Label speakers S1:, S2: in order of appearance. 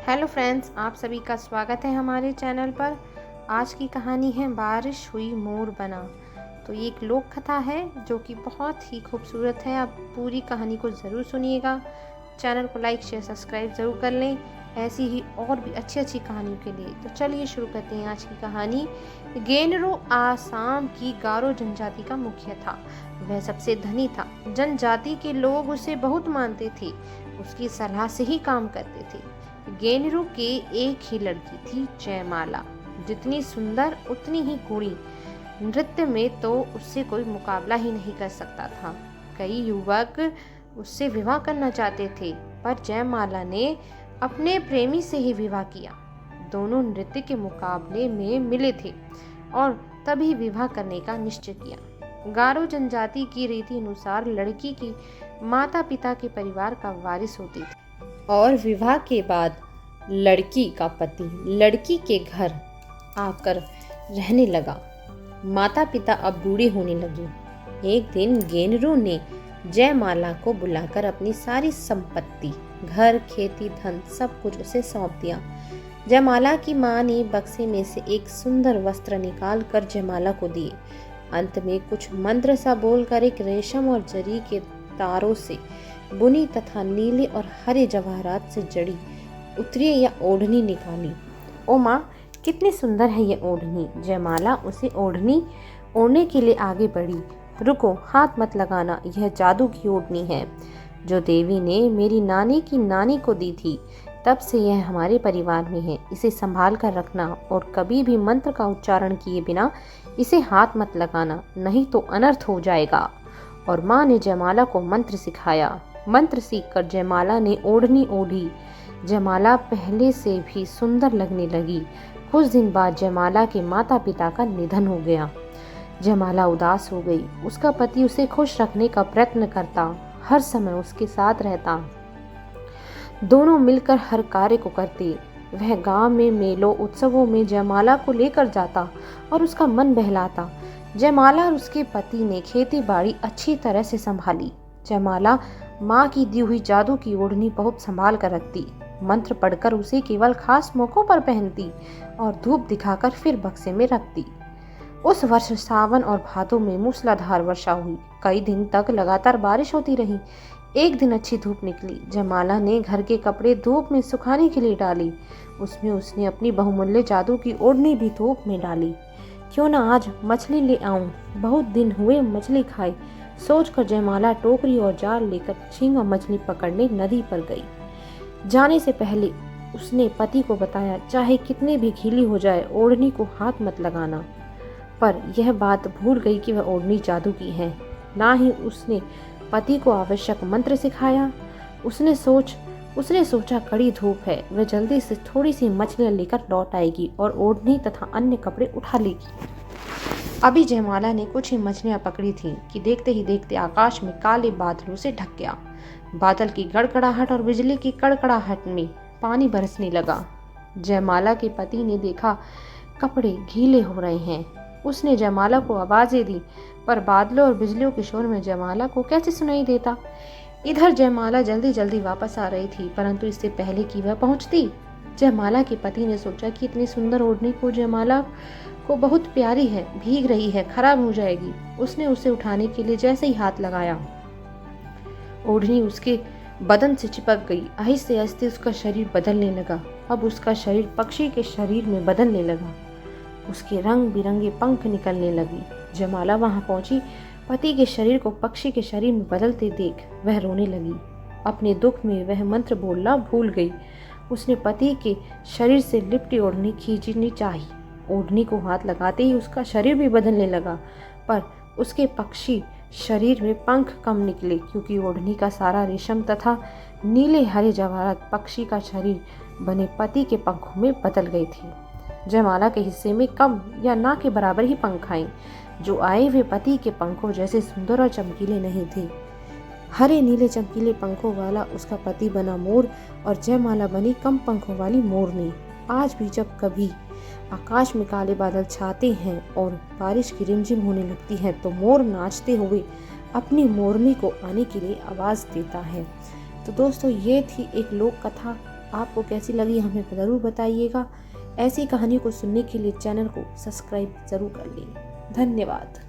S1: Hello friends, आप सभी का स्वागत है हमारे चैनल पर। आज की कहानी है बारिश हुई मोर बना। तो ये एक लोक कथा है जो कि बहुत ही खूबसूरत है। आप पूरी कहानी को ज़रूर सुनिएगा। चैनल को लाइक शेयर सब्सक्राइब ज़रूर कर लें ऐसी ही और भी अच्छी अच्छी कहानियों के लिए। तो चलिए शुरू करते हैं आज की कहानी। गेनरो आसाम की गारो जनजाति का मुखिया था। वह सबसे धनी था। जनजाति के लोग उसे बहुत मानते थे, उसकी सलाह से ही काम करते थे। गेनरू के एक ही लड़की थी, जयमाला। जितनी सुंदर उतनी ही गुणी। नृत्य में तो उससे कोई मुकाबला ही नहीं कर सकता था। कई युवक उससे विवाह करना चाहते थे, पर जयमाला ने अपने प्रेमी से ही विवाह किया। दोनों नृत्य के मुकाबले में मिले थे और तभी विवाह करने का निश्चय किया। गारो जनजाति की रीति अनुसार लड़की की माता पिता के परिवार का वारिस होती थी और विवाह के बाद लड़की का पति लड़की के घर आकर रहने लगा। माता पिता अब बूढ़े होने लगे। एक दिन गेनरू ने जयमाला को बुलाकर अपनी सारी संपत्ति, घर, खेती, धन सब कुछ उसे सौंप दिया। जयमाला की मां ने बक्से में से एक सुंदर वस्त्र निकाल कर जयमाला को दिए। अंत में कुछ मंत्र सा बोलकर एक रेशम और जरी के तारों से बुनी तथा नीले और हरे जवाहरात से जड़ी उत्तरी या ओढ़नी निकाली। ओ माँ, कितनी सुंदर है ये ओढ़नी। जयमाला उसे ओढ़नी ओढ़ने के लिए आगे बढ़ी। रुको, हाथ मत लगाना, यह जादू की ओढ़नी है जो देवी ने मेरी नानी की नानी को दी थी। तब से यह हमारे परिवार में है। इसे संभाल कर रखना और कभी भी मंत्र का उच्चारण किए बिना इसे हाथ मत लगाना, नहीं तो अनर्थ हो जाएगा। और माँ ने जयमाला को मंत्र सिखाया। मंत्र सीखकर जयमाला ने ओढ़नी ओढ़ी। जयमाला पहले से भी सुंदर लगने लगी। कुछ दिन बाद जयमाला के माता पिता का निधन हो गया। जयमाला उदास हो गई। उसका पति उसे खुश रखने का प्रयत्न करता, हर समय उसके साथ रहता। दोनों मिलकर हर कार्य को करते। वह गांव में मेलों उत्सवों में जयमाला को लेकर जाता और उसका मन बहलाता। जयमाला और उसके पति ने खेती बाड़ी अच्छी तरह से संभाली। जयमाला माँ की दी हुई जादू की ओढ़नी बहुत संभाल कर रखती। मंत्र पढ़कर उसे केवल खास मौकों पर पहनती और धूप दिखाकर फिर बक्से में रखती। उस वर्ष सावन और भादों में मूसलाधार वर्षा हुई। कई दिन तक लगातार बारिश होती रही। एक दिन अच्छी धूप निकली। जयमाला ने घर के कपड़े धूप में सुखाने के लिए डाली। उसमें उसने अपनी बहुमूल्य जादू की ओढ़नी भी धूप में डाली। क्यों ना आज मछली ले आऊं, बहुत दिन हुए मछली खाई, सोचकर जयमाला टोकरी और जाल लेकर झींगा मछली पकड़ने नदी पर गई। जाने से पहले उसने पति को बताया, चाहे कितनी भी गीली हो जाए ओढ़नी को हाथ मत लगाना। पर यह बात भूल गई कि वह ओढ़नी जादू की है। ना ही उसने पति को आवश्यक मंत्र सिखाया। उसने सोचा कड़ी धूप है, वह जल्दी से थोड़ी सी मछलियाँ लेकर लौट आएगी और ओढ़नी तथा अन्य कपड़े उठा लेगी। अभी जयमाला ने कुछ ही मछलियाँ पकड़ी थीं कि देखते ही देखते आकाश में काले बादलों से ढक गया। बादल की गड़गड़ाहट और बिजली की कड़कड़ाहट में पानी बरसने लगा। जयमाला के पति ने देखा कपड़े गीले हो रहे हैं। उसने जयमाला को आवाजें दी, पर बादलों और बिजलियों के शोर में जयमाला को कैसे सुनाई देता। इधर जयमाला जल्दी जल्दी वापस आ रही थी, परंतु इससे पहले कि वह पहुंचती, जयमाला के पति ने सोचा कि इतनी सुंदर ओढ़नी को जयमाला को बहुत प्यारी है, भीग रही है, खराब हो जाएगी। उसने उसे उठाने के लिए जैसे ही हाथ लगाया, ओढ़नी उसके बदन से चिपक गई। आहिस्ते आहिस्ते उसका शरीर बदलने लगा। अब उसका शरीर पक्षी के शरीर में बदलने लगा। उसके रंग बिरंगे पंख निकलने लगी। जयमाला वहां पहुंची। पति के शरीर को पक्षी के शरीर में बदलते देख वह रोने लगी। अपने दुख में वह मंत्र बोलना भूल गई। उसने पति के शरीर से लिपटी ओढ़नी खींचनी चाही। ओढ़नी को हाथ लगाते ही उसका शरीर भी बदलने लगा, पर उसके पक्षी शरीर में पंख कम निकले, क्योंकि ओढ़नी का सारा रेशम तथा नीले हरे जवाहरात पक्षी का शरीर बने पति के पंखों में बदल गई थी। जयमाला के हिस्से में कम या ना के बराबर ही पंख आए, जो आए वे पति के पंखों जैसे सुंदर और चमकीले नहीं थे। हरे नीले चमकीले पंखों वाला उसका पति बना मोर और जयमाला बनी कम पंखों वाली मोरनी। आज भी जब कभी आकाश में काले बादल छाते हैं और बारिश की रिमझिम होने लगती है, तो मोर नाचते हुए अपनी मोरनी को आने के लिए आवाज़ देता है। तो दोस्तों, ये थी एक लोक कथा। आपको कैसी लगी हमें ज़रूर बताइएगा। ऐसी कहानी को सुनने के लिए चैनल को सब्सक्राइब ज़रूर कर लें। धन्यवाद।